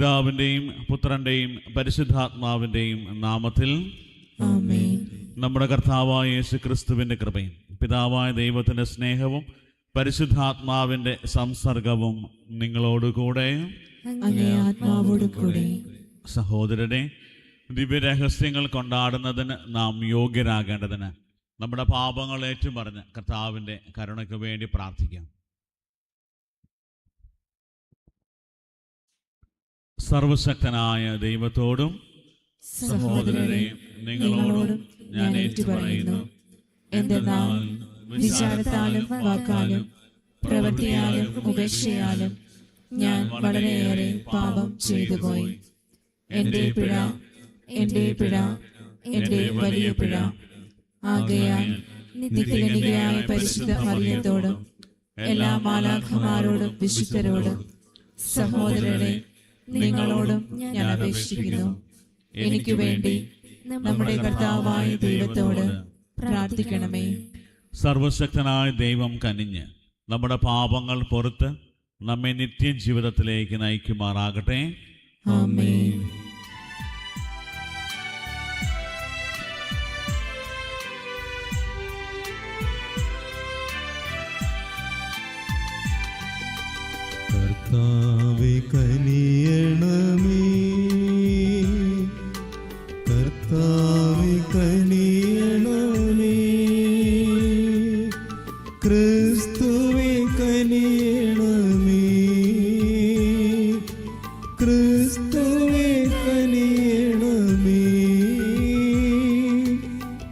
പിതാവിൻ്റെയും പുത്രൻ്റെയും പരിശുദ്ധാത്മാവിൻ്റെയും നാമത്തിൽ ആമേൻ. നമ്മുടെ കർത്താവായ യേശു ക്രിസ്തുവിൻ്റെ കൃപയും പിതാവായ ദൈവത്തിൻ്റെ സ്നേഹവും പരിശുദ്ധാത്മാവിൻ്റെ സംസർഗവും നിങ്ങളോടുകൂടെ അങ്ങേ ആത്മാവോടുകൂടെ. സഹോദരനെ, ദിവ്യരഹസ്യങ്ങൾ കൊണ്ടാടുന്നതിന് നാം യോഗ്യരാകേണ്ടതിന് നമ്മുടെ പാപങ്ങൾ ഏറ്റുപറഞ്ഞ് കർത്താവിൻ്റെ കരുണയ്ക്ക് വേണ്ടി പ്രാർത്ഥിക്കാം. സർവശക്തനായ ദൈവത്തോടും സഹോദരരെ, നിങ്ങളോടും ഞാൻ ഏറ്റുപറയുന്നു. എന്തെന്നാൽ വിചാരത്താലും വാക്കാലും പ്രവൃത്തിയാലും ഉപേക്ഷയാലും ഞാൻ വളരെയേറെ പാപം ചെയ്തുപോയി. എൻ്റെ പിഴ, എൻ്റെ പിഴ, എൻ്റെ വലിയ പിഴ. ആകയാൽ നിത്യകന്യകയായ പരിശുദ്ധ മറിയത്തോടും എല്ലാ മാലാഖമാരോടും വിശുദ്ധരോടും സഹോദരരെ, നിങ്ങളോടും ഞാൻ അപേക്ഷിക്കുന്നു. എനിക്ക് വേണ്ടി നമ്മുടെ കർത്താവായ ദൈവത്തോട് പ്രാർത്ഥിക്കണമേ. സർവശക്തനായ ദൈവം കനിഞ്ഞ് നമ്മുടെ പാപങ്ങൾ പൊറുത്ത് നമ്മെ നിത്യജീവിതത്തിലേക്ക് നയിക്കുമാറാകട്ടെ. ആമേൻ. കർത്താവേ കനിയണമേ, കർത്താവേ കനിയണമേ, ക്രിസ്തുവേ കനിയണമേ, ക്രിസ്തുവേ കനിയണമേ,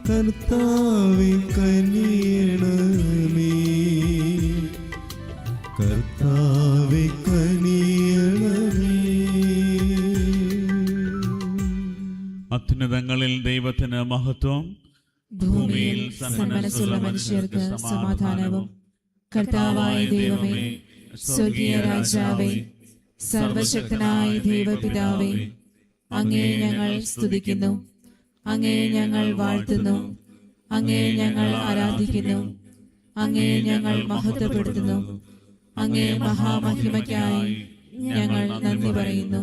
കർത്താവേ കനിയണമേ, കർത്താവേ കനിയണമേ. അത്യുന്നതങ്ങളിൽ ദൈവത്തിന് മഹത്വം, ഭൂമിയിൽ സന്മനസ്സുള്ള മനുഷ്യർക്ക് സമാധാനവും. കർത്താവായ ദൈവമേ, സ്വർഗീയ രാജാവേ, സർവശക്തനായ ദൈവപിതാവേ, അങ്ങേ ഞങ്ങൾ സ്തുതിക്കുന്നു, അങ്ങേ ഞങ്ങൾ വാഴ്ത്തുന്നു, അങ്ങേ ഞങ്ങൾ ആരാധിക്കുന്നു, അങ്ങേ ഞങ്ങൾ മഹത്വപ്പെടുത്തുന്നു. അങ്ങേ മഹാമഹിമയ്ക്കായി ഞങ്ങൾ നന്ദി പറയുന്നു.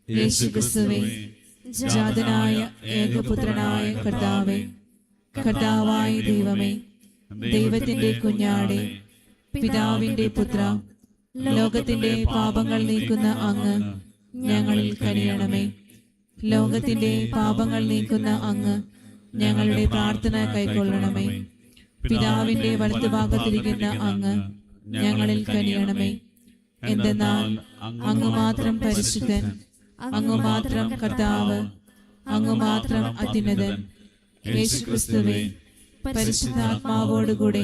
യേശുക്രിസ്തുവേ, ജാതനായ ഏകപുത്രനായ കർത്താവേ, കർത്താവായ ദൈവമേ, ദൈവത്തിന്റെ കുഞ്ഞാടേ, പിതാവിന്റെ പുത്ര, ലോകത്തിന്റെ പാപങ്ങൾ നീക്കുന്ന അങ്ങ് ഞങ്ങളിൽ കനിയണമേ. ലോകത്തിന്റെ പാപങ്ങൾ നീക്കുന്ന അങ്ങ് ഞങ്ങളുടെ പ്രാർത്ഥന കൈക്കൊള്ളണമേ. പിതാവിന്റെ വലത്തുഭാഗത്തിരിക്കുന്ന അങ്ങ് ഞങ്ങളിൽ കനിയണമേ. എന്തെന്നാൽ അങ്ങ് മാത്രം പരിശുദ്ധൻ, അങ്ങ് മാത്രം കർത്താവ്, അങ്ങ് മാത്രം അത്യുന്നതൻ. യേശുക്രിസ്തുവേ, പരിശുദ്ധാത്മാവോടുകൂടെ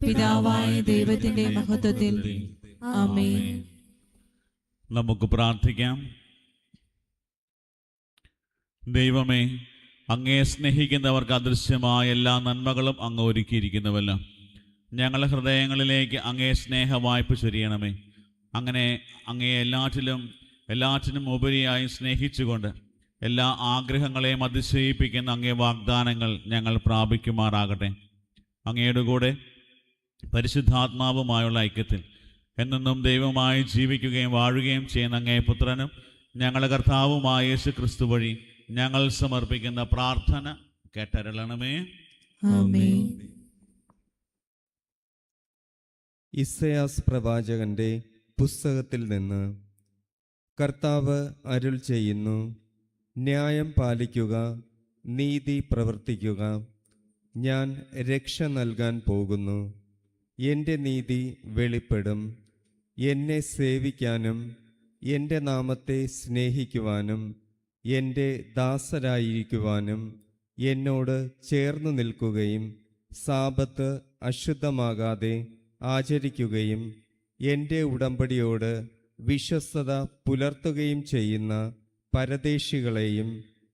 പിതാവായ ദൈവത്തിന്റെ മഹത്വത്തിൽ. ആമേൻ. നമുക്ക് പ്രാർത്ഥിക്കാം. ദൈവമേ, അങ്ങയെ സ്നേഹിക്കുന്നവർക്ക് അദൃശ്യമായ എല്ലാ നന്മകളും അങ്ങ് ഒരുക്കിയിരിക്കുന്നുവല്ലോ. ഞങ്ങളുടെ ഹൃദയങ്ങളിലേക്ക് അങ്ങയെ സ്നേഹ വായ്പ ചൊരിയണമേ. അങ്ങനെ അങ്ങയെ എല്ലാറ്റിനും ഉപരിയായി സ്നേഹിച്ചുകൊണ്ട് എല്ലാ ആഗ്രഹങ്ങളെയും അതിശയിപ്പിക്കുന്ന അങ്ങേ വാഗ്ദാനങ്ങൾ ഞങ്ങൾ പ്രാപിക്കുമാറാകട്ടെ. അങ്ങയുടെ കൂടെ പരിശുദ്ധാത്മാവുമായുള്ള ഐക്യത്തിൽ എന്നെന്നും ദൈവമായി ജീവിക്കുകയും വാഴുകയും ചെയ്യുന്ന അങ്ങേ പുത്രനും ഞങ്ങളുടെ കർത്താവുമായ യേശു ക്രിസ്തു വഴി ഞങ്ങൾ സമർപ്പിക്കുന്ന പ്രാർത്ഥന കേട്ടരുളണമേ. ആമേൻ. ഇസയാസ് പ്രവാചകന്റെ പുസ്തകത്തിൽ നിന്ന്. കർത്താവ് അരുൾ ചെയ്യുന്നു, ന്യായം പാലിക്കുക, നീതി പ്രവർത്തിക്കുക. ഞാൻ രക്ഷ നൽകാൻ പോകുന്നു. എൻ്റെ നീതി വെളിപ്പെടും. എന്നെ സേവിക്കാനും എൻ്റെ നാമത്തെ സ്നേഹിക്കുവാനും എൻ്റെ ദാസരായിരിക്കുവാനും എന്നോട് ചേർന്നു നിൽക്കുകയും സാബത്ത് അശുദ്ധമാകാതെ ആചരിക്കുകയും എൻ്റെ ഉടമ്പടിയോട് വിശ്വസ്തത പുലർത്തുകയും ചെയ്യുന്ന പരദേശികളെയും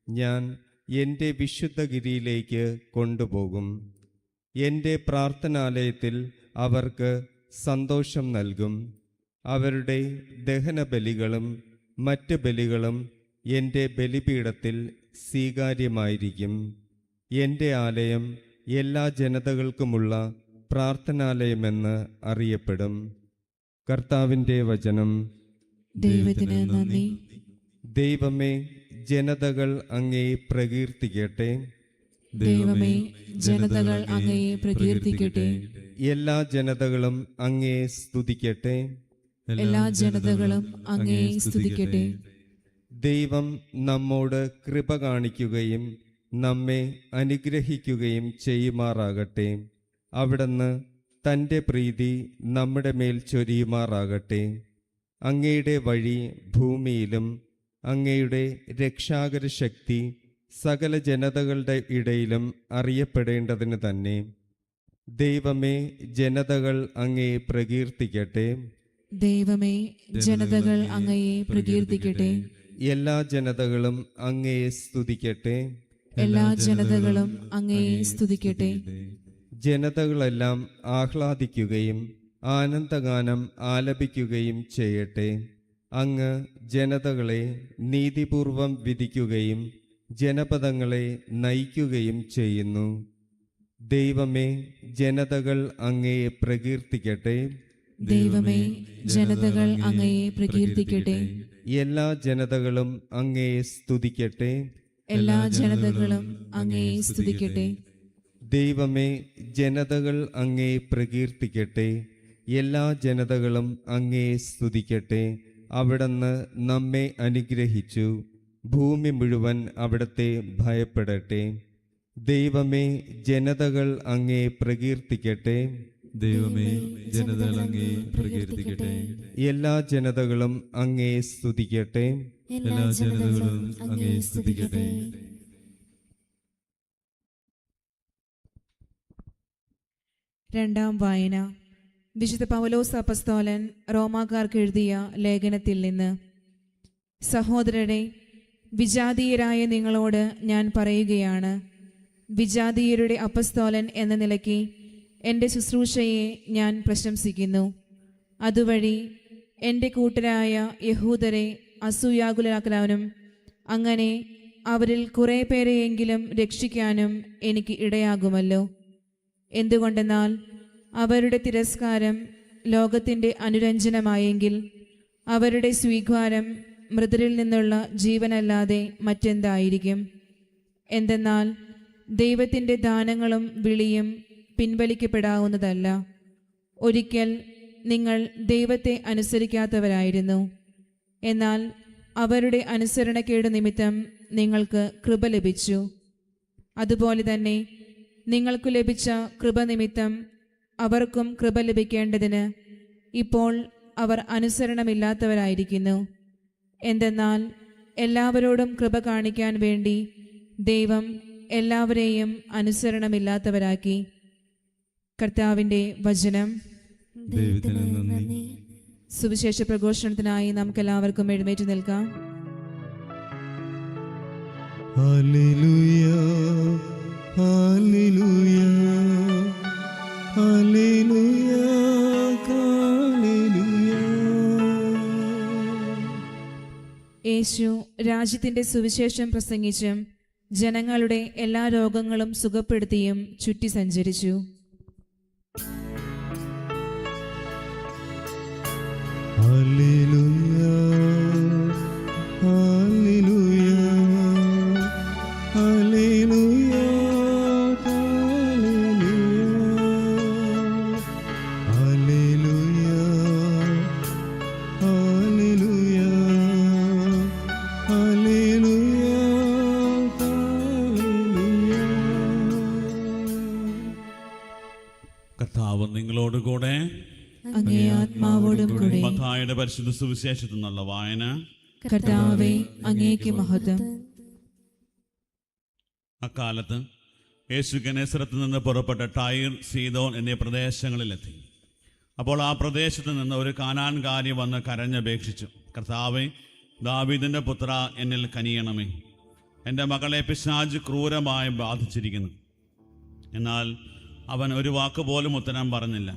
ഞാൻ എൻ്റെ വിശുദ്ധഗിരിയിലേക്ക് കൊണ്ടുപോകും. എൻ്റെ പ്രാർത്ഥനാലയത്തിൽ അവർക്ക് സന്തോഷം നൽകും. അവരുടെ ദഹനബലികളും മറ്റ് ബലികളും എൻ്റെ ബലിപീഠത്തിൽ സ്വീകാര്യമായിരിക്കും. എൻ്റെ ആലയം എല്ലാ ജനതകൾക്കുമുള്ള പ്രാർത്ഥനാലയമെന്ന് അറിയപ്പെടും. കർത്താവിൻ്റെ വചനം. ദൈവത്തിന് നന്ദി. ദൈവമേ, ജനതകൾ അങ്ങേ പ്രകീർത്തിക്കട്ടെ. ദൈവമേ, ജനതകൾ അങ്ങയെ പ്രകീർത്തിക്കട്ടെ. എല്ലാ ജനതകളും അങ്ങേ സ്തുതിക്കട്ടെ. എല്ലാ ജനതകളും അങ്ങയെ സ്തുതിക്കട്ടെ. ദൈവം നമ്മോട് കൃപ കാണിക്കുകയും നമ്മെ അനുഗ്രഹിക്കുകയും ചെയ്യുമാറാകട്ടെ. അവിടുന്ന് തൻ്റെ പ്രീതി നമ്മുടെ മേൽ ചൊരിയുമാറാകട്ടെ. അങ്ങയുടെ വഴി ഭൂമിയിലും അങ്ങയുടെ രക്ഷാകര ശക്തി സകല ജനതകളുടെ ഇടയിലും അറിയപ്പെടേണ്ടതിന് തന്നെ. ദൈവമേ, ജനതകൾ അങ്ങയെ പ്രകീർത്തിക്കട്ടെ. ദൈവമേ, ജനതകൾ അങ്ങയെ പ്രകീർത്തിക്കട്ടെ. എല്ലാ ജനതകളും അങ്ങയെ സ്തുതിക്കട്ടെ. എല്ലാ ജനതകളും അങ്ങയെ സ്തുതിക്കട്ടെ. ജനതകളെല്ലാം ആഹ്ലാദിക്കുകയും ആനന്ദഗാനം ആലപിക്കുകയും ചെയ്യട്ടെ. അങ്ങ് ജനതകളെ നീതിപൂർവം വിധിക്കുകയും ജനപദങ്ങളെ നയിക്കുകയും ചെയ്യുന്നു. ദൈവമേ, ജനതകൾ അങ്ങയെ പ്രകീർത്തിക്കട്ടെ. ദൈവമേ, ജനതകൾ അങ്ങയെ പ്രകീർത്തിക്കട്ടെ. എല്ലാ ജനതകളും അങ്ങയെ സ്തുതിക്കട്ടെ. എല്ലാ ജനതകളും അങ്ങയെ സ്തുതിക്കട്ടെ. ദൈവമേ, ജനതകൾ അങ്ങയെ പ്രകീർത്തിക്കട്ടെ. എല്ലാ ജനതകളും അങ്ങയെ സ്തുതിക്കട്ടെ. അവിടുന്ന് നമ്മെ അനുഗ്രഹിച്ചു. ഭൂമി മുഴുവൻ അവിടുത്തെ ഭയപ്പെടട്ടെ. ദൈവമേ, ജനതകൾ അങ്ങയെ പ്രകീർത്തിക്കട്ടെ. ദൈവമേ, ജനതകൾ അങ്ങയെ പ്രകീർത്തിക്കട്ടെ. എല്ലാ ജനതകളും അങ്ങയെ സ്തുതിക്കട്ടെ. എല്ലാ ജനതകളും അങ്ങയെ സ്തുതിക്കട്ടെ. രണ്ടാം വായന. വിശുദ്ധ പൗലോസ് അപ്പസ്തോലൻ റോമാക്കാർക്ക് എഴുതിയ ലേഖനത്തിൽ നിന്ന്. സഹോദരരെ, വിജാതീയരായ നിങ്ങളോട് ഞാൻ പറയുകയാണ്, വിജാതീയരുടെ അപ്പസ്തോലൻ എന്ന നിലയ്ക്ക് എൻ്റെ ശുശ്രൂഷയെ ഞാൻ പ്രശംസിക്കുന്നു. അതുവഴി എൻ്റെ കൂട്ടരായ യഹൂദരെ അസൂയാകുലരാക്കാനും അങ്ങനെ അവരിൽ കുറേ പേരെയെങ്കിലും രക്ഷിക്കാനും എനിക്ക് ഇടയാകുമല്ലോ. എന്തുകൊണ്ടെന്നാൽ അവരുടെ തിരസ്കാരം ലോകത്തിൻ്റെ അനുരഞ്ജനമായെങ്കിൽ അവരുടെ സ്വീകാരം മൃതരിൽ നിന്നുള്ള ജീവനല്ലാതെ മറ്റെന്തായിരിക്കും? എന്തെന്നാൽ ദൈവത്തിൻ്റെ ദാനങ്ങളും വിളിയും പിൻവലിക്കപ്പെടാവുന്നതല്ല. ഒരിക്കൽ നിങ്ങൾ ദൈവത്തെ അനുസരിക്കാത്തവരായിരുന്നു. എന്നാൽ അവരുടെ അനുസരണക്കേട് നിമിത്തം നിങ്ങൾക്ക് കൃപ ലഭിച്ചു. അതുപോലെ തന്നെ നിങ്ങൾക്ക് ലഭിച്ച കൃപ നിമിത്തം അവർക്കും കൃപ ലഭിക്കേണ്ടതിന് ഇപ്പോൾ അവർ അനുസരണമില്ലാത്തവരായിരിക്കുന്നു. എന്തെന്നാൽ എല്ലാവരോടും കൃപ കാണിക്കാൻ വേണ്ടി ദൈവം എല്ലാവരെയും അനുസരണമില്ലാത്തവരാക്കി. കർത്താവിൻ്റെ വചനം. ദൈവത്തിന് നന്ദി. സുവിശേഷ പ്രഘോഷണത്തിനായി നമുക്കെല്ലാവർക്കും എഴുന്നേറ്റ് നിൽക്കാം. ഹല്ലേലൂയ, ഹല്ലേലൂയ, ഹല്ലേലൂയ, ഹല്ലേലൂയ. യേശു രാജ്യത്തിൻ്റെ സുവിശേഷം പ്രസംഗിച്ചും ജനങ്ങളുടെ എല്ലാ രോഗങ്ങളും സുഖപ്പെടുത്തിയും ചുറ്റി സഞ്ചരിച്ചു. ഹല്ലേലൂയ, ഹല്ലേലൂയ, ഹല്ലേലൂയ, ഹല്ലേലൂയ, ഹല്ലേലൂയ, ഹല്ലേലൂയ, ഹല്ലേലൂയ. കർത്താവ് നിങ്ങളോടുകൂടെ. അങ്ങേ ആത്മാവോടും കൂടെ. മത്തായിയുടെ പരിശുദ്ധ സുവിശേഷത്തിൽ നിന്നുള്ള വായന. കർത്താവേ, അങ്ങേക്ക് മഹത്വം. അക്കാലത്ത് യേശു ഗനേസരത്ത് നിന്ന് പുറപ്പെട്ട ടൈർ, സീദോൻ എന്നീ പ്രദേശങ്ങളിലെത്തി. അപ്പോൾ ആ പ്രദേശത്ത് നിന്ന് ഒരു കാനാൻകാരി വന്ന് കരഞ്ഞപേക്ഷിച്ചു, കർത്താവേ, ദാവീദിൻ്റെ പുത്ര, എന്നിൽ കനിയണമേ. എൻ്റെ മകളെ പിശാച് ക്രൂരമായി ബാധിച്ചിരിക്കുന്നു. എന്നാൽ അവൻ ഒരു വാക്കുപോലും ഉത്തരം പറഞ്ഞില്ല.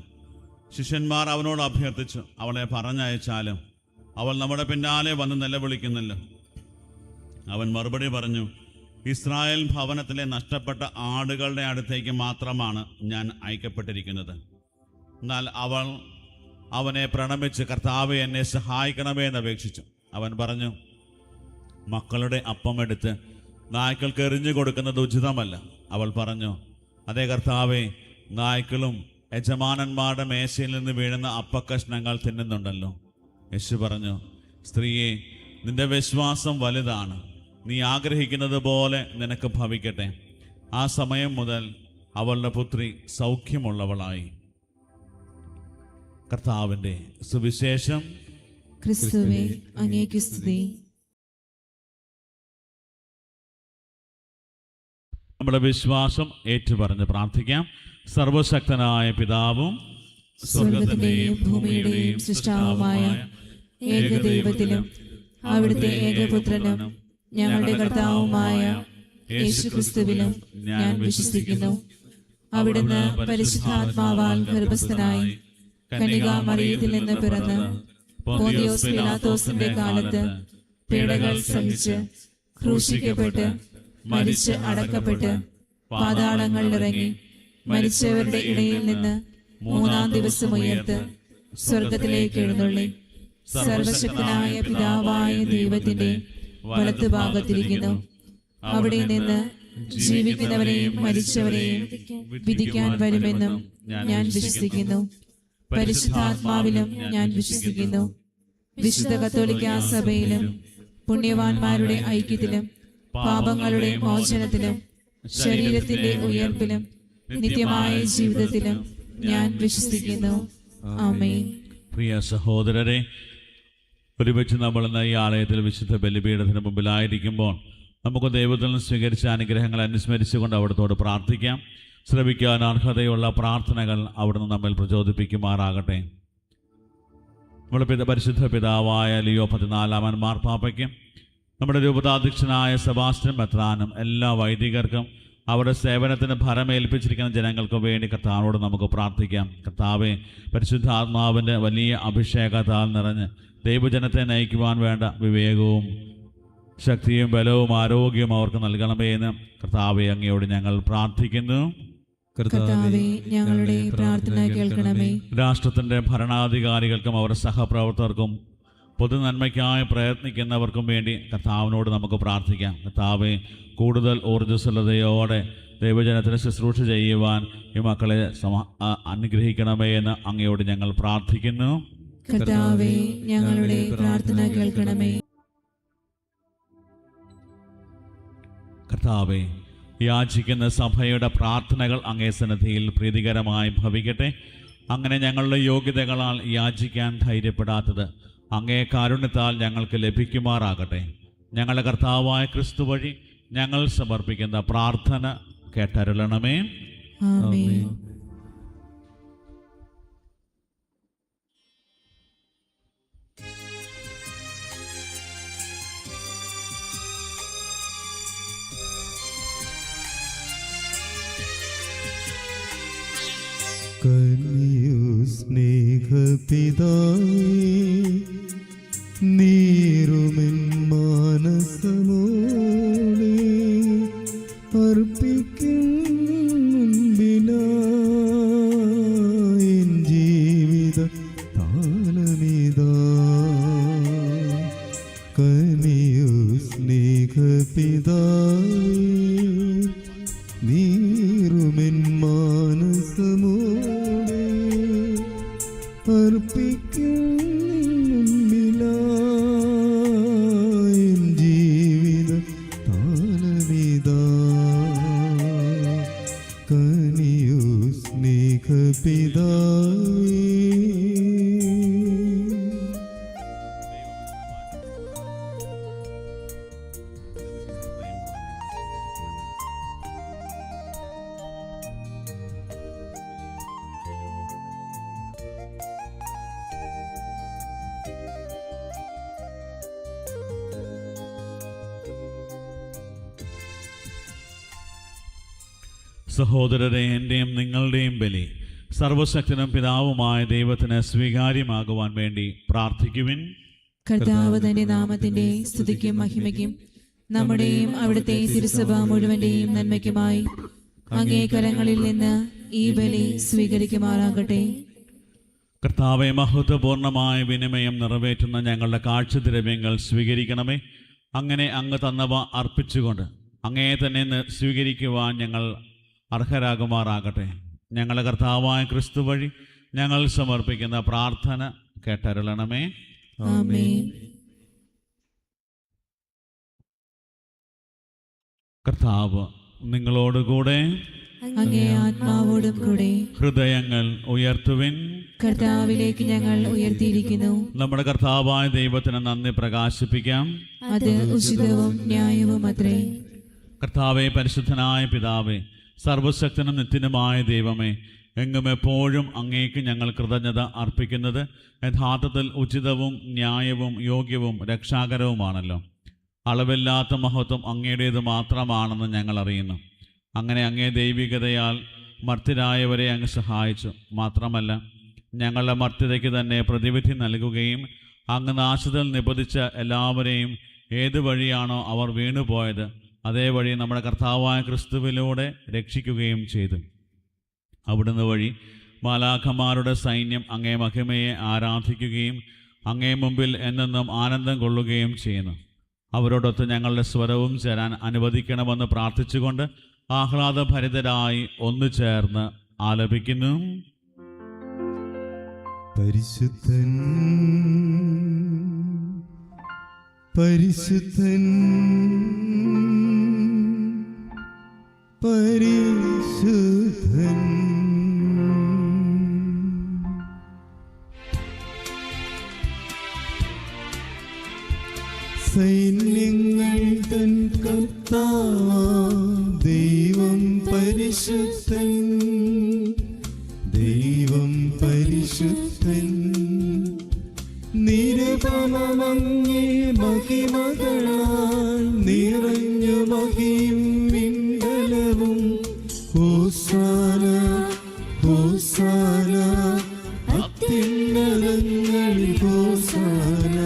ശിഷ്യന്മാർ അവനോട് അഭ്യർത്ഥിച്ചു, അവളെ പറഞ്ഞയച്ചാലും അവൾ നമ്മുടെ പിന്നാലെ വന്ന് നിലവിളിക്കുന്നല്ലോ. അവൻ മറുപടി പറഞ്ഞു, ഇസ്രായേൽ ഭവനത്തിലെ നഷ്ടപ്പെട്ട ആടുകളുടെ അടുത്തേക്ക് മാത്രമാണ് ഞാൻ അയക്കപ്പെട്ടിരിക്കുന്നത്. എന്നാൽ അവൾ അവനെ പ്രണമിച്ച്, കർത്താവേ, എന്നെ സഹായിക്കണമേ എന്ന് അപേക്ഷിച്ചു. അവൻ പറഞ്ഞു, മക്കളുടെ അപ്പം എടുത്ത് നായ്ക്കൾക്ക് എറിഞ്ഞു കൊടുക്കുന്നത് ഉചിതമല്ല. അവൾ പറഞ്ഞു, അതേ കർത്താവേ, നായ്ക്കളും യജമാനന്മാരുടെ മേശയിൽ നിന്ന് വീഴുന്ന അപ്പക്കഷ്ണങ്ങൾ തിന്നുന്നുണ്ടല്ലോ. യേശു പറഞ്ഞു, സ്ത്രീയെ, നിന്റെ വിശ്വാസം വലുതാണ്, നീ ആഗ്രഹിക്കുന്നത് പോലെ നിനക്ക് ഭവിക്കട്ടെ. ആ സമയം മുതൽ അവളുടെ പുത്രി സൗഖ്യമുള്ളവളായി. കർത്താവിൻ്റെ സുവിശേഷം. ക്രിസ്തുവേ, അങ്ങേക്ക് സ്തുതി. നമ്മുടെ വിശ്വാസം ഏറ്റുപറഞ്ഞ് പ്രാർത്ഥിക്കാം. സർവശക്തനായ പിതാവും സ്വർഗത്തിന്റെയും ഭൂമിയുടെയും സൃഷ്ടാവുമായ ഏകദൈവത്തിലും അവിടുത്തെ ഏകപുത്രനും ഞങ്ങളുടെ കർത്താവുമായ യേശുക്രിസ്തുവിലും ഞാൻ വിശ്വസിക്കുന്നു. അവിടുന്ന് പരിശുദ്ധാത്മാവാൽ ഗർഭസ്ഥനായി കന്യകാമറിയത്തിൽ നിന്ന് പിറന്ന് പോന്തിയോസ് പീലാത്തോസിന്റെ കാലത്ത് പീഡകൾ സഹിച്ച് ക്രൂശിക്കപ്പെട്ട് മരിച്ച് അടക്കപ്പെട്ട് പാതാളങ്ങളിലിറങ്ങി മരിച്ചവരുടെ ഇടയിൽ നിന്ന് മൂന്നാം ദിവസം ഉയർത്ത് സ്വർഗത്തിലേക്ക് എഴുന്നള്ളി സർവശക്തനായ പിതാവായ ദൈവത്തിന്റെ വലത്തുഭാഗത്തിരിക്കുന്നു. അവിടെ നിന്ന് ജീവിക്കുന്നവരെയും മരിച്ചവരെയും വിധിക്കാൻ വരുമെന്നും ഞാൻ വിശ്വസിക്കുന്നു. പരിശുദ്ധാത്മാവിലും ഞാൻ വിശ്വസിക്കുന്നു. വിശുദ്ധ കത്തോലിക്കാ സഭയിലും പുണ്യവാന്മാരുടെ ഐക്യത്തിലും പാപങ്ങളുടെ മോചനത്തിലും ശരീരത്തിന്റെ ഉയർപ്പിലും നിത്യമായ ജീവിതത്തിലും ഞാൻ വിശ്വസിക്കുന്നു. ആമേൻ. പ്രിയ സഹോദരരെ, ഒരുമിച്ച് നമ്മൾ ഇന്ന് ഈ ആലയത്തിൽ വിശുദ്ധ ബലിപീഠത്തിന് മുമ്പിലായിരിക്കുമ്പോൾ നമുക്ക് ദൈവത്തിൽ നിന്ന് സ്വീകരിച്ച അനുഗ്രഹങ്ങൾ അനുസ്മരിച്ചുകൊണ്ട് അവിടുത്തോട് പ്രാർത്ഥിക്കാം. ശ്രവിക്കാൻ അർഹതയുള്ള പ്രാർത്ഥനകൾ അവിടുന്ന് നമ്മിൽ പ്രചോദിപ്പിക്കുമാറാകട്ടെ. നമ്മുടെ പരിശുദ്ധ പിതാവായ ലിയോ 14 മാർപ്പാപ്പയ്ക്കും നമ്മുടെ രൂപതാധ്യക്ഷനായ സെബാസ്റ്റ്യൻ മെത്രാനും എല്ലാ വൈദികർക്കും അവരുടെ സേവനത്തിന് ഭരമേൽപ്പിച്ചിരിക്കുന്ന ജനങ്ങൾക്ക് വേണ്ടി കർത്താവിനോട് നമുക്ക് പ്രാർത്ഥിക്കാം. കർത്താവെ, പരിശുദ്ധാത്മാവിൻ്റെ വലിയ അഭിഷേകത്താൽ നിറഞ്ഞ് ദൈവജനത്തെ നയിക്കുവാൻ വേണ്ട വിവേകവും ശക്തിയും ബലവും ആരോഗ്യവും അവർക്ക് നൽകണമേ എന്ന് കർത്താവെ അങ്ങയോട് ഞങ്ങൾ പ്രാർത്ഥിക്കുന്നു. കർത്താവേ, ഞങ്ങളുടെ പ്രാർത്ഥന കേൾക്കണമേ. രാഷ്ട്രത്തിൻ്റെ ഭരണാധികാരികൾക്കും അവരുടെ സഹപ്രവർത്തകർക്കും പൊതുനന്മയ്ക്കായി പ്രയത്നിക്കുന്നവർക്കും വേണ്ടി കർത്താവിനോട് നമുക്ക് പ്രാർത്ഥിക്കാം. കർത്താവെ, കൂടുതൽ ഊർജ്ജസ്വലതയോടെ ദൈവജനത്തിന് ശുശ്രൂഷ ചെയ്യുവാൻ ഈ മക്കളെ അനുഗ്രഹിക്കണമേ എന്ന് അങ്ങയോട് ഞങ്ങൾ പ്രാർത്ഥിക്കുന്നു. കർത്താവേ, ഞങ്ങളുടെ പ്രാർത്ഥന കേൾക്കണമേ. കർത്താവെ, യാചിക്കുന്ന സഭയുടെ പ്രാർത്ഥനകൾ അങ്ങേ സന്നിധിയിൽ പ്രീതികരമായി ഭവിക്കട്ടെ. അങ്ങനെ ഞങ്ങളുടെ യോഗ്യതകളാൽ യാചിക്കാൻ ധൈര്യപ്പെടാത്തത് അങ്ങേ കാരുണ്യത്താൽ ഞങ്ങൾക്ക് ലഭിക്കുമാറാകട്ടെ. ഞങ്ങളുടെ കർത്താവായ ക്രിസ്തു വഴി ഞങ്ങൾ സമർപ്പിക്കുന്ന പ്രാർത്ഥന കേട്ടരുളണമേ. ആമേൻ. കനിയു സ്നേഹപിതാവേ, നീറുമെൻ മാനസമോടെ അർപ്പിക്കും മുൻപിലായി എൻ ജീവിത താലമിതാ. കനിയു സ്നേഹപിതാവേ, നീറുമെൻ മാനസമോടെ അർപ്പിക്കും മുൻപിലായി എൻ ജീവിത താലമിതാ. കനിയു സ്നേഹപിതാവേ. സഹോദരരെ, എൻ്റെയും നിങ്ങളുടെയും ബലി സർവശക്തനും പിതാവുമായ ദൈവത്തിന് സ്വീകാര്യമാകുവാൻ വേണ്ടി പ്രാർത്ഥിക്കുവിൻ. കർത്താവ് തന്റെ നാമത്തിന്റെ സ്തുതിക്കും മഹിമയ്ക്കും നമ്മുടെയും അവിടുത്തെ തിരുസഭ മുഴുവന്റെയും നന്മയ്ക്കുമായി അങ്ങേ കരങ്ങളിൽ നിന്ന് ഈ ബലി സ്വീകരിക്കുമാറാകട്ടെ. കർത്താവെ, മഹത്വപൂർണമായ വിനിമയം നിറവേറ്റുന്ന ഞങ്ങളുടെ കാഴ്ചദ്രവ്യങ്ങൾ സ്വീകരിക്കണമേ. അങ്ങനെ അങ്ങ് തന്നവ അർപ്പിച്ചുകൊണ്ട് അങ്ങേ തന്നെ സ്വീകരിക്കുവാൻ ഞങ്ങൾ അർഹരാകുമാറാകട്ടെ. ഞങ്ങളുടെ കർത്താവായ ക്രിസ്തു വഴി ഞങ്ങൾ സമർപ്പിക്കുന്ന പ്രാർത്ഥന കേട്ടരുളണമേ. ആമേൻ. കർത്താവ് നിങ്ങളോടുകൂടെ, അങ്ങേ ആത്മാവോടും കൂടെ. ഹൃദയങ്ങൾ ഉയർത്തുവിൻ. കർത്താവിലേക്ക് ഞങ്ങൾ ഉയർത്തിയിരിക്കുന്നു. നമ്മുടെ കർത്താവായ ദൈവത്തിന് നന്ദി പ്രകാശിപ്പിക്കാം. അത് ഉചിതവും ന്യായവും അത്രേ. കർത്താവേ, പരിശുദ്ധനായ പിതാവേ, സർവശക്തനും നിത്യനുമായ ദൈവമേ, എങ്ങും എപ്പോഴും അങ്ങേക്ക് ഞങ്ങൾ കൃതജ്ഞത അർപ്പിക്കുന്നത് യഥാർത്ഥത്തിൽ ഉചിതവും ന്യായവും യോഗ്യവും രക്ഷാകരവുമാണല്ലോ. അളവില്ലാത്ത മഹത്വം അങ്ങയുടേത് മാത്രമാണെന്ന് ഞങ്ങൾ അറിയുന്നു. അങ്ങനെ അങ്ങേ ദൈവികതയാൽ മർത്യരായവരെ അങ്ങ് സഹായിച്ചു. മാത്രമല്ല, ഞങ്ങളുടെ മർത്യതയ്ക്ക് തന്നെ പ്രതിവിധി നൽകുകയും അങ്ങ് നാശത്തിൽ നിബന്ധിച്ച എല്ലാവരെയും ഏത് വഴിയാണോ അവർ വീണുപോയത് അതേ വഴി നമ്മുടെ കർത്താവായ ക്രിസ്തുവിലൂടെ രക്ഷിക്കുകയും ചെയ്തു. അവിടുന്ന് വഴി മാലാഖമാരുടെ സൈന്യം അങ്ങേ മഹിമയെ ആരാധിക്കുകയും അങ്ങേ മുമ്പിൽ എന്നെന്നും ആനന്ദം കൊള്ളുകയും ചെയ്യുന്നു. അവരോടൊത്ത് ഞങ്ങളുടെ സ്വരവും ചേരാൻ അനുവദിക്കണമെന്ന് പ്രാർത്ഥിച്ചുകൊണ്ട് ആഹ്ലാദഭരിതരായി ഒന്നു ചേർന്ന് ആലപിക്കുന്നു. പരിശുദ്ധൻ പരിശുദ്ധൻ പരിശുദ്ധൻ. സൈന്യങ്ങൾ തൻ കർത്താവാം ദൈവം പരിശുദ്ധൻ, ദൈവം പരിശുദ്ധൻ. നിരുപമങ്ങേ മഹിമകളാൽ നിറഞ്ഞു മഹിയും വിണ്ടലവും. ഹോസാന ഹോസാന അത്യുന്നതങ്ങളിൽ ഹോസാന.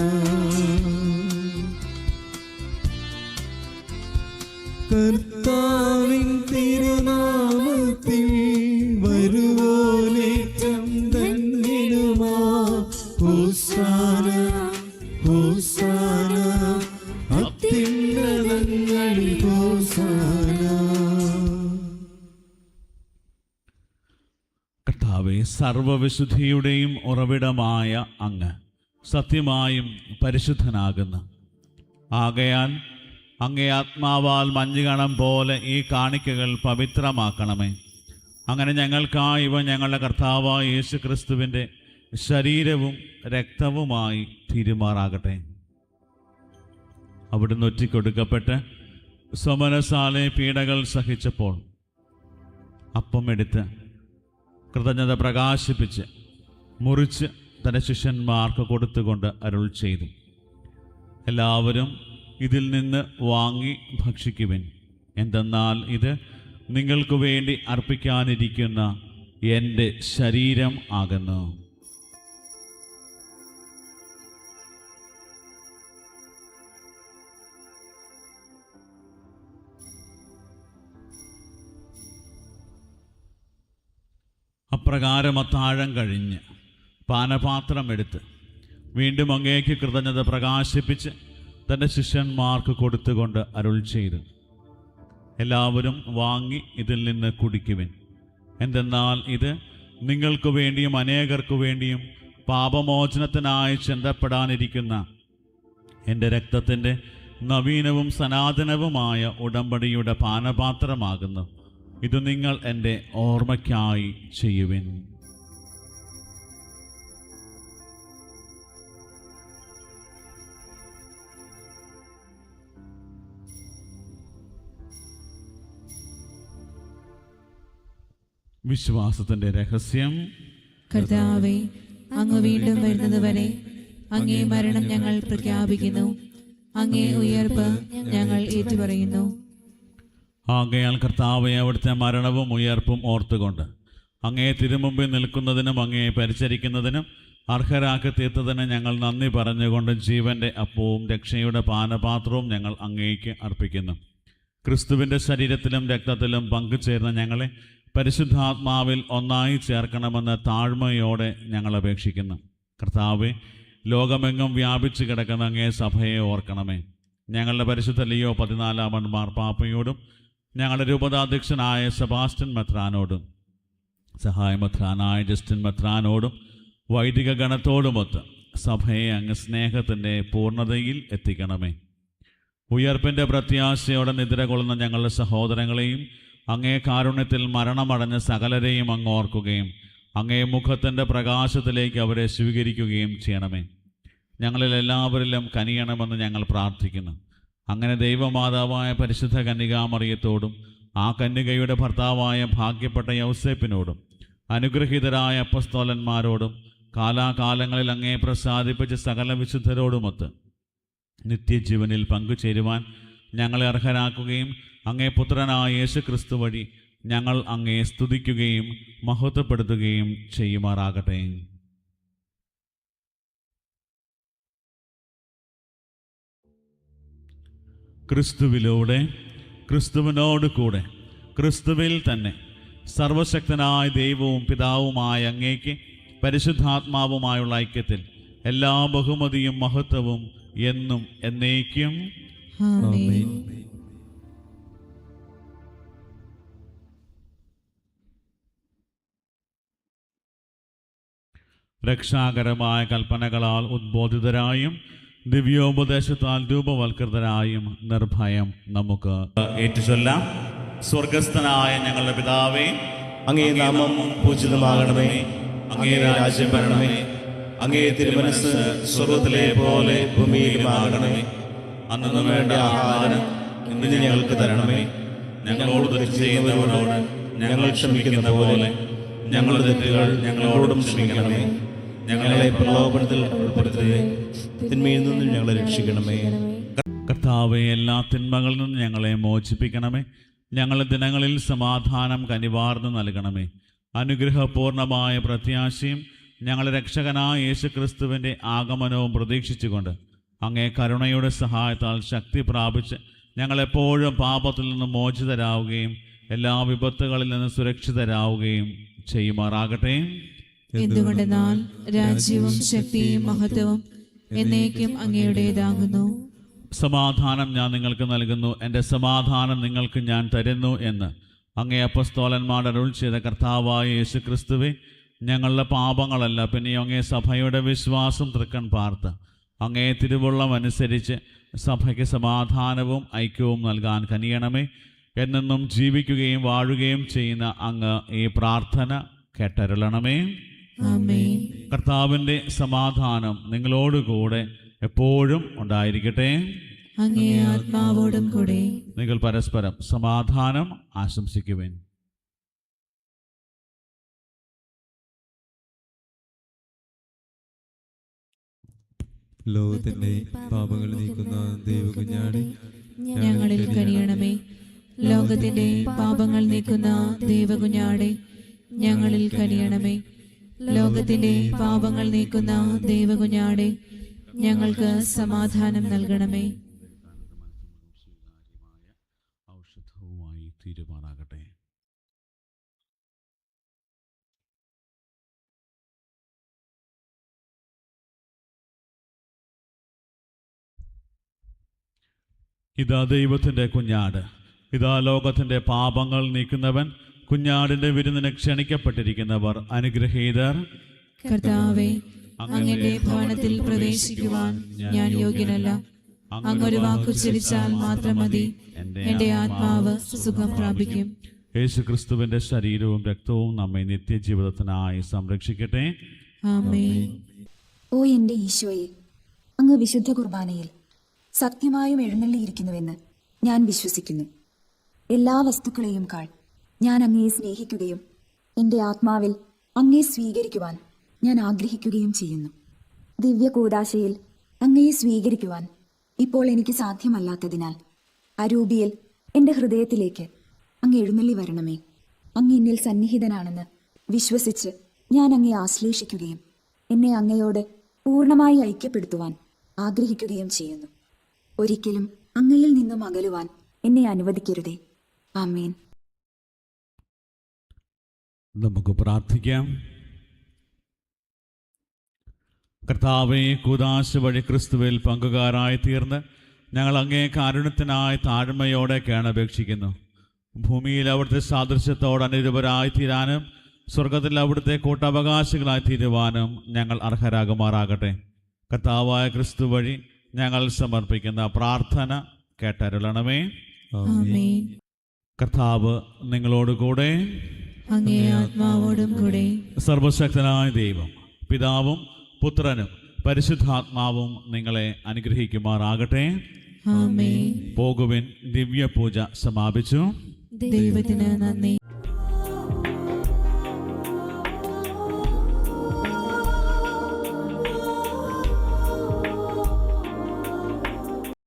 കർത്താവിൻ തിരുനാമത്തിൽ വരുവോനേറ്റം ധന്യനുമാ. ഹോസാന ഹോസാന അത്യുന്നതങ്ങളിൽ ഹോസാന. കർത്താവേ, സർവവിശുദ്ധിയുടെയും ഉറവിടമായ അങ്ങ് സത്യമായും പരിശുദ്ധനാകുന്നു. ആകയാൽ അങ്ങേ ആത്മാവാൽ മഞ്ഞുകണം പോലെ ഈ കാണിക്കകൾ പവിത്രമാക്കണമേ. അങ്ങനെ ഞങ്ങൾക്കായി ഇവ ഞങ്ങളുടെ കർത്താവായ യേശു ക്രിസ്തുവിൻ്റെ ശരീരവും രക്തവുമായി തീരുമാറാകട്ടെ. അവിടുന്ന് ഒറ്റിക്കൊടുക്കപ്പെട്ട് സ്വമനസാലെ പീഡകൾ സഹിച്ചപ്പോൾ അപ്പം എടുത്ത് കൃതജ്ഞത പ്രകാശിപ്പിച്ച് മുറിച്ച് തൻ്റെ ശിഷ്യന്മാർക്ക് കൊടുത്തുകൊണ്ട് അരുൾ ചെയ്തു, എല്ലാവരും ഇതിൽ നിന്ന് വാങ്ങി ഭക്ഷിക്കുവിൻ. എന്തെന്നാൽ ഇത് നിങ്ങൾക്ക് വേണ്ടി അർപ്പിക്കാനിരിക്കുന്ന എൻ്റെ ശരീരം ആകുന്നു. അപ്രകാരം അത്താഴം കഴിഞ്ഞ് പാനപാത്രം എടുത്ത് വീണ്ടും അങ്ങേക്ക് കൃതജ്ഞത പ്രകാശിപ്പിച്ച് തൻ്റെ ശിഷ്യന്മാർക്ക് കൊടുത്തുകൊണ്ട് അരുൾ ചെയ്തു, എല്ലാവരും വാങ്ങി ഇതിൽ നിന്ന് കുടിക്കുവിൻ. എന്തെന്നാൽ ഇത് നിങ്ങൾക്ക് വേണ്ടിയും അനേകർക്കു വേണ്ടിയും പാപമോചനത്തിനായി ചിന്തപ്പെടാനിരിക്കുന്ന എൻ്റെ രക്തത്തിൻ്റെ നവീനവും സനാതനവുമായ ഉടമ്പടിയുടെ പാനപാത്രമാകുന്നു. ഇത് നിങ്ങൾ എൻ്റെ ഓർമ്മയ്ക്കായി ചെയ്യുവിൻ. വിശ്വാസത്തിൻ്റെ രഹസ്യം. കർത്താവേ, അങ്ങ് വീണ്ടും വരുന്നതുവരെ അങ്ങേ മരണം ഞങ്ങൾ പ്രഖ്യാപിക്കുന്നു, അങ്ങേ ഉയർപ്പ് ഞങ്ങൾ ഏറ്റുപറയുന്നു. ആകയാൽ കർത്താവെ, അവിടുത്തെ മരണവും ഉയർപ്പും ഓർത്തുകൊണ്ട് അങ്ങേ തിരുമുമ്പിൽ നിൽക്കുന്നതിനും അങ്ങയെ പരിചരിക്കുന്നതിനും അർഹരാക്കി തീർത്തതിന് ഞങ്ങൾ നന്ദി പറഞ്ഞുകൊണ്ട് ജീവൻ്റെ അപ്പവും രക്ഷയുടെ പാനപാത്രവും ഞങ്ങൾ അങ്ങേക്ക് അർപ്പിക്കുന്നു. ക്രിസ്തുവിൻ്റെ ശരീരത്തിലും രക്തത്തിലും പങ്കുചേർന്ന ഞങ്ങളെ പരിശുദ്ധാത്മാവിൽ ഒന്നായി ചേർക്കണമെന്ന് താഴ്മയോടെ ഞങ്ങൾ അപേക്ഷിക്കുന്നു. കർത്താവെ, ലോകമെങ്ങും വ്യാപിച്ചു കിടക്കുന്ന അങ്ങേ സഭയെ ഓർക്കണമേ. ഞങ്ങളുടെ പരിശുദ്ധ ലിയോ 14 മാർപ്പാപ്പയോടും ഞങ്ങളുടെ രൂപതാധ്യക്ഷനായ സെബാസ്റ്റ്യൻ മെത്രാനോടും സഹായമെത്രാനായ ജസ്റ്റിൻ മെത്രാനോടും വൈദിക ഗണത്തോടുമൊത്ത് സഭയെ അങ്ങ് സ്നേഹത്തിൻ്റെ പൂർണ്ണതയിൽ എത്തിക്കണമേ. ഉയർപ്പിൻ്റെ പ്രത്യാശയോടെ നിദ്ര കൊള്ളുന്ന ഞങ്ങളുടെ സഹോദരങ്ങളെയും അങ്ങേ കാരുണ്യത്തിൽ മരണമടഞ്ഞ സകലരെയും അങ്ങ് ഓർക്കുകയും അങ്ങേ മുഖത്തിൻ്റെ പ്രകാശത്തിലേക്ക് അവരെ സ്വീകരിക്കുകയും ചെയ്യണമേ. ഞങ്ങളിൽ എല്ലാവരിലും കനിയണമെന്ന് ഞങ്ങൾ പ്രാർത്ഥിക്കുന്നു. അങ്ങനെ ദൈവമാതാവായ പരിശുദ്ധ കന്യകാമറിയത്തോടും ആ കന്യകയുടെ ഭർത്താവായ ഭാഗ്യപ്പെട്ട യൗസേപ്പിനോടും അനുഗ്രഹീതരായ അപ്പസ്തോലന്മാരോടും കാലാകാലങ്ങളിൽ അങ്ങേ പ്രസാദിപ്പിച്ച സകല വിശുദ്ധരോടുമൊത്ത് നിത്യജീവനിൽ പങ്കുചേരുവാൻ ഞങ്ങളെ അർഹരാക്കുകയും അങ്ങേ പുത്രനായ യേശു ക്രിസ്തു വഴി ഞങ്ങൾ അങ്ങേ സ്തുതിക്കുകയും മഹത്വപ്പെടുത്തുകയും ചെയ്യുമാറാകട്ടെ. ക്രിസ്തുവിലൂടെ, ക്രിസ്തുവിനോട് കൂടെ, ക്രിസ്തുവിൽ തന്നെ സർവശക്തനായ ദൈവവും പിതാവുമായ അങ്ങേക്ക് പരിശുദ്ധാത്മാവുമായുള്ള ഐക്യത്തിൽ എല്ലാ ബഹുമതിയും മഹത്വവും എന്നും എന്നേക്കും ആമേൻ. രക്ഷാകരമായ കൽപ്പനകളാൽ ഉദ്ബോധിതരായും ദിവ്യോപദേശത്താൽ രൂപവൽകൃതരായും നിർഭയം നമുക്ക് ഏറ്റുചൊല്ലാം. സ്വർഗസ്ഥനായ ഞങ്ങളുടെ പിതാവേ, അങ്ങേ നാമം പൂജിതമാകണമേ. അങ്ങേ രാജ്യം വരണമേ. അങ്ങേ തിരുമനസ് സ്വർഗത്തിലെ പോലെ ഭൂമിയിലുമാകണമേ. അന്നു വേണ്ട ആഹാരം ഇന്ന് ഞങ്ങൾക്ക് തരണമേ. ഞങ്ങളോട് തെറ്റ് ചെയ്യുന്നവരോട് ഞങ്ങൾ ക്ഷമിക്കുന്ന പോലെ ഞങ്ങളുടെ തെറ്റുകൾ ഞങ്ങളോടും ക്ഷമിക്കണമേ. ഞങ്ങളെ പ്രലോഭനത്തിൽ ഉൾപ്പെടുത്തരുതേ, തിന്മയിൽ നിന്നും ഞങ്ങളെ രക്ഷിക്കണമേ. കർത്താവെ, എല്ലാ തിന്മകളിൽ നിന്നും ഞങ്ങളെ മോചിപ്പിക്കണമേ. ഞങ്ങളുടെ ദിനങ്ങളിൽ സമാധാനം കനിവാർന്ന് നൽകണമേ. അനുഗ്രഹപൂർണമായ പ്രത്യാശയും ഞങ്ങളുടെ രക്ഷകനായ യേശു ക്രിസ്തുവിൻ്റെ ആഗമനവും പ്രതീക്ഷിച്ചുകൊണ്ട് അങ്ങേ കരുണയുടെ സഹായത്താൽ ശക്തി പ്രാപിച്ച് ഞങ്ങളെപ്പോഴും പാപത്തിൽ നിന്ന് മോചിതരാവുകയും എല്ലാ വിപത്തുകളിൽ നിന്ന് സുരക്ഷിതരാവുകയും ചെയ്യുമാറാകട്ടെ. എന്തുകൊണ്ടെന്നാൽ രാജ്യവും ശക്തിയും മഹത്വവും എന്നേക്കും അങ്ങയുടേതാകുന്നു. സമാധാനം ഞാൻ നിങ്ങൾക്ക് നൽകുന്നു, എൻ്റെ സമാധാനം നിങ്ങൾക്ക് ഞാൻ തരുന്നു എന്ന് അങ്ങേ അപ്പസ്തോലന്മാർ അരുൾ ചെയ്ത കർത്താവായ യേശു ക്രിസ്തുവേ, ഞങ്ങളുടെ പാപങ്ങളല്ല പിന്നെയും അങ്ങേ സഭയുടെ വിശ്വാസം തൃക്കൺ പാർത്ത് അങ്ങേ തിരുവുള്ളം അനുസരിച്ച് സഭയ്ക്ക് സമാധാനവും ഐക്യവും നൽകാൻ കനിയണമേ. എന്നെന്നും ജീവിക്കുകയും വാഴുകയും ചെയ്യുന്ന അങ്ങ് ഈ പ്രാർത്ഥന കേട്ടരുളണമേ. ആമേൻ. കർത്താവിൻ്റെ സമാധാനം നിങ്ങളോടുകൂടെ എപ്പോഴും ഉണ്ടായിരിക്കട്ടെ. അങ്ങേ ആത്മാവോടും കൂടെ. നിങ്ങൾ പരസ്പരം സമാധാനം ആശംസിക്കുവിൻ. ലോകത്തിന്റെ പാപങ്ങൾ നീക്കുന്ന ദൈവകുഞ്ഞാണേ, ഞങ്ങളിൽ കനിയണമേ. ലോകത്തിന്റെ പാപങ്ങൾ നീക്കുന്ന ദൈവകുഞ്ഞാടേ, ഞങ്ങളിൽ കനിയണമേ. ലോകത്തിന്റെ പാപങ്ങൾ നീക്കുന്ന ദൈവകുഞ്ഞാടേ, ഞങ്ങൾക്ക് സമാധാനം നൽകണമേ. ഔഷധവുമായി തീരുമാനാകട്ടെ. ഇതാ ദൈവത്തിൻ്റെ കുഞ്ഞാട്, ഇതാ ലോകത്തിൻ്റെ പാപങ്ങൾ നീക്കുന്നവൻ. കുഞ്ഞാടിൻ്റെ വിരുന്നിന് ക്ഷണിക്കപ്പെട്ടിരിക്കുന്നവർ അനുഗ്രഹീതർ. കർത്താവേ, അങ്ങയുടെ ഭവനത്തിൽ പ്രവേശിക്കുവാൻ ഞാൻ യോഗ്യനല്ല. അങ്ങൊരു വാക്കുച്ചരിച്ചാൽ മാത്രം മതി, എന്റെ ആത്മാവ് സുഖം പ്രാപിക്കും. യേശു ക്രിസ്തുവിൻ്റെ ശരീരവും രക്തവും നമ്മെ നിത്യജീവിതത്തിനായി സംരക്ഷിക്കട്ടെ. ആമേൻ. ഓ എൻ്റെ ഈശോയെ, അങ്ങ് വിശുദ്ധ കുർബാനയിൽ സത്യമായും എഴുന്നള്ളിയിരിക്കുന്നുവെന്ന് ഞാൻ വിശ്വസിക്കുന്നു. എല്ലാ വസ്തുക്കളെയും കാൾ ഞാൻ അങ്ങയെ സ്നേഹിക്കുകയും എൻ്റെ ആത്മാവിൽ അങ്ങയെ സ്വീകരിക്കുവാൻ ഞാൻ ആഗ്രഹിക്കുകയും ചെയ്യുന്നു. ദിവ്യ കൂദാശയിൽ അങ്ങയെ സ്വീകരിക്കുവാൻ ഇപ്പോൾ എനിക്ക് സാധ്യമല്ലാത്തതിനാൽ അരൂപിയിൽ എൻ്റെ ഹൃദയത്തിലേക്ക് അങ്ങ് എഴുന്നള്ളി വരണമേ. അങ്ങ് എന്നിൽ സന്നിഹിതനാണെന്ന് വിശ്വസിച്ച് ഞാൻ അങ്ങയെ ആശ്ലേഷിക്കുകയും എന്നെ അങ്ങയോട് പൂർണ്ണമായി ഐക്യപ്പെടുത്തുവാൻ ആഗ്രഹിക്കുകയും ചെയ്യുന്നു. ഒരിക്കലും അങ്ങയിൽ നിന്നും അകലുവാൻ എന്നെ അനുവദിക്കരുതേ. ആമേൻ. നമുക്ക് പ്രാർത്ഥിക്കാം. കർത്താവേ, കൂദാശ വഴി ക്രിസ്തുവിൽ പങ്കുകാരായി തീർന്ന് ഞങ്ങൾ അങ്ങേ കാരുണ്യത്തിനായി താഴ്മയോടെ കേണപേക്ഷിക്കുന്നു. ഭൂമിയിൽ അവിടുത്തെ സാദൃശ്യത്തോട് അനുരൂപരായി തീരാനും സ്വർഗത്തിൽ അവിടുത്തെ കൂട്ടവകാശികളായി തീരുവാനും ഞങ്ങൾ അർഹരാകുമാറാകട്ടെ. കർത്താവായ ക്രിസ്തു വഴി ഞങ്ങൾ സമർപ്പിക്കുന്ന പ്രാർത്ഥന കേട്ടരുളണമേ. ആമേൻ. കർത്താവ് നിങ്ങളോടുകൂടെ. അങ്ങേ ആത്മാവോടും കൂടെ. സർവശക്തനായ ദൈവം പിതാവും പുത്രനും പരിശുദ്ധാത്മാവും നിങ്ങളെ അനുഗ്രഹിക്കുമാറാകട്ടെ. ആമേൻ. പോകുവിൻ, ദിവ്യപൂജ സമാപിച്ചു. ദൈവത്തിന് നന്ദി.